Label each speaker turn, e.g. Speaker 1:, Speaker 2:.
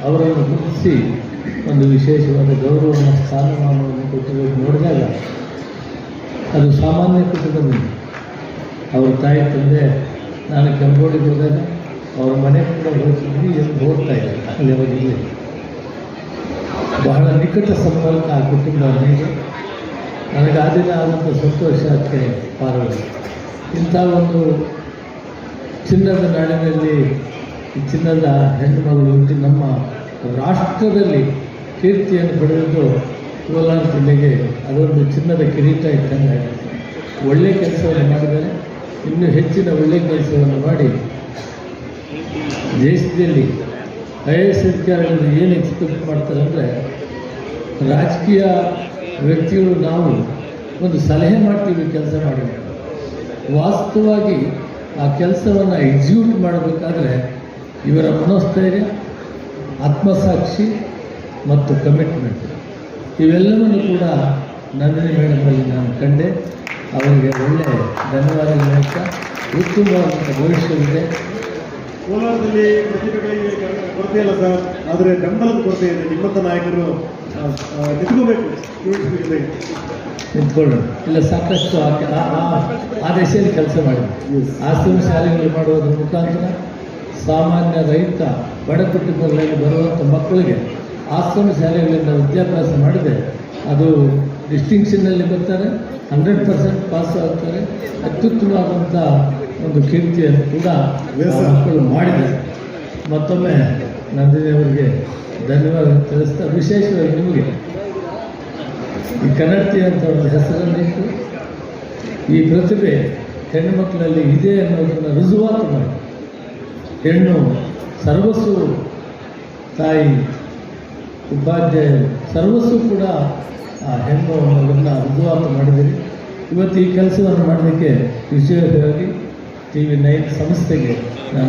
Speaker 1: ಅವರನ್ನು ಗುರುತಿಸಿ ಒಂದು ವಿಶೇಷವಾದ ಗೌರವವನ್ನು ಸ್ಥಾನಮಾನವನ್ನು ಕೊಟ್ಟಿರೋದು ನೋಡಿದಾಗ ಅದು ಸಾಮಾನ್ಯ ಕುಟುಂಬ. ಅವ್ರ ತಾಯಿ ತಂದೆ ನಾನು ಕೆಂಬೋಡಿಗೆ ಹೋದಾಗ ಅವ್ರ ಮನೆ ಕೂಡ ಹೋಗ್ತಿದ್ವಿ ಎಂದು ಹೋಗ್ತಾ ಇದ್ದೆ. ಅಲ್ಲಿ ಅವರಿಗೆ ಬಹಳ ನಿಕಟ ಸಂಪರ್ಕ ಆ ಕುಟುಂಬ ನನಗೆ ಆ ದಿನ ಆದಂಥ ಸಂತೋಷಕ್ಕೆ ಪಾರವಲ್ಲ. ಇಂಥ ಒಂದು ಚಿನ್ನದ ನಾಡಿನಲ್ಲಿ ಚಿನ್ನದ ಹೆಣ್ಣು ಮಗಳು ಹುಟ್ಟಿ ನಮ್ಮ ರಾಷ್ಟ್ರದಲ್ಲಿ ಕೀರ್ತಿಯನ್ನು ಪಡೆದಿದ್ದು ಕೋಲಾರ ಜಿಲ್ಲೆಗೆ ಅದೊಂದು ಚಿನ್ನದ ಕಿರೀಟ ಇಟ್ಟಂಗೆ ಒಳ್ಳೆಯ ಕೆಲಸವನ್ನು ಮಾಡಿದರೆ ಇನ್ನೂ ಹೆಚ್ಚಿನ ಒಳ್ಳೆಯ ಕೆಲಸವನ್ನು ಮಾಡಿ ದೇಶದಲ್ಲಿ IAS ಅಧಿಕಾರಿಗಳು ಏನು ಎಕ್ಸ್ಪೆಕ್ಟ್ ಮಾಡ್ತಾರೆ ಅಂದರೆ, ರಾಜಕೀಯ ವ್ಯಕ್ತಿಗಳು ನಾವು ಒಂದು ಸಲಹೆ ಮಾಡ್ತೀವಿ ಕೆಲಸ ಮಾಡಿ, ವಾಸ್ತವವಾಗಿ ಆ ಕೆಲಸವನ್ನು ಎಕ್ಸಿಕ್ಯೂಟ್ ಮಾಡಬೇಕಾದ್ರೆ ಇವರ ಮನೋಸ್ಥೈರ್ಯ, ಆತ್ಮಸಾಕ್ಷಿ ಮತ್ತು ಕಮಿಟ್ಮೆಂಟ್ ಇವೆಲ್ಲವನ್ನು ಕೂಡ ನಂದಿನಿ ಮೇಡಮಲ್ಲಿ ನಾನು ಕಂಡೆ. ಅವರಿಗೆ ಒಳ್ಳೆಯ ಧನ್ಯವಾದಗಳು ಹೇಳ್ತಾ, ಉತ್ತಮವಾದಂಥ ಭವಿಷ್ಯವಿದೆ.
Speaker 2: ಕೋಲಾರದಲ್ಲಿ ಪ್ರತಿಭೆಗಳಿಗೆ ಕೊರತೆ ಇಲ್ಲ ಸರ್, ಆದರೆ ಬೆಂಬಲದ ಕೊರತೆ ಇದೆ. ನಿಮ್ಮಂಥ ನಾಯಕರು ನಿಂತ್ಕೋಬೇಕು,
Speaker 1: ನಿಂತ್ಕೊಳ್ಳೋಣ. ಇಲ್ಲ, ಸಾಕಷ್ಟು ಆ ದಿಶೆಯಲ್ಲಿ ಕೆಲಸ ಮಾಡಿದ್ವಿ. ಆಶ್ರಮ ಶಾಲೆಗಳು ಮಾಡುವುದರ ಮುಖಾಂತರ ಸಾಮಾನ್ಯ ರೈತ ಬಡ ಕುಟುಂಬಗಳಲ್ಲಿ ಬರುವಂಥ ಮಕ್ಕಳಿಗೆ ಆಶ್ರಮ ಶಾಲೆಗಳಿಂದ ವಿದ್ಯಾಭ್ಯಾಸ ಮಾಡಿದೆ. ಅದು ಡಿಸ್ಟಿಂಕ್ಷನ್ನಲ್ಲಿ ಬರ್ತಾರೆ, 100% ಪಾಸ್ ಆಗ್ತಾರೆ. ಅತ್ಯುತ್ತಮವಾದಂಥ ಒಂದು ಕೀರ್ತಿಯನ್ನು ಕೂಡ ಮಕ್ಕಳು ಮಾಡಿದ್ದಾರೆ. ಮತ್ತೊಮ್ಮೆ ನಂದಿನಿ ಅವರಿಗೆ ಧನ್ಯವಾದ ತಿಳಿಸ್ತಾ, ವಿಶೇಷವಾಗಿ ನಿಮಗೆ ಈ ಕನ್ನಡತಿ ಅಂತ ಒಂದು ಹೆಸರನ್ನಿಟ್ಟು ಈ ಪ್ರತಿಭೆ ಹೆಣ್ಣುಮಕ್ಕಳಲ್ಲಿ ಇದೆ ಅನ್ನೋದನ್ನು ರುಜುವಾತು ಮಾಡಿ, ಹೆಣ್ಣು ಸರ್ವಸ್ಸು, ತಾಯಿ, ಉಪಾಧ್ಯಾಯ ಸರ್ವಸ್ಸು ಕೂಡ ಆ ಹೆಣ್ಣು ಅನ್ನೋದನ್ನು ರುಜುವಾತು ಮಾಡಿದ್ದೀರಿ. ಇವತ್ತು ಈ ಕೆಲಸವನ್ನು ಮಾಡೋದಕ್ಕೆ ವಿಶೇಷವಾಗಿ TV9 ಸಂಸ್ಥೆಗೆ ನಾನು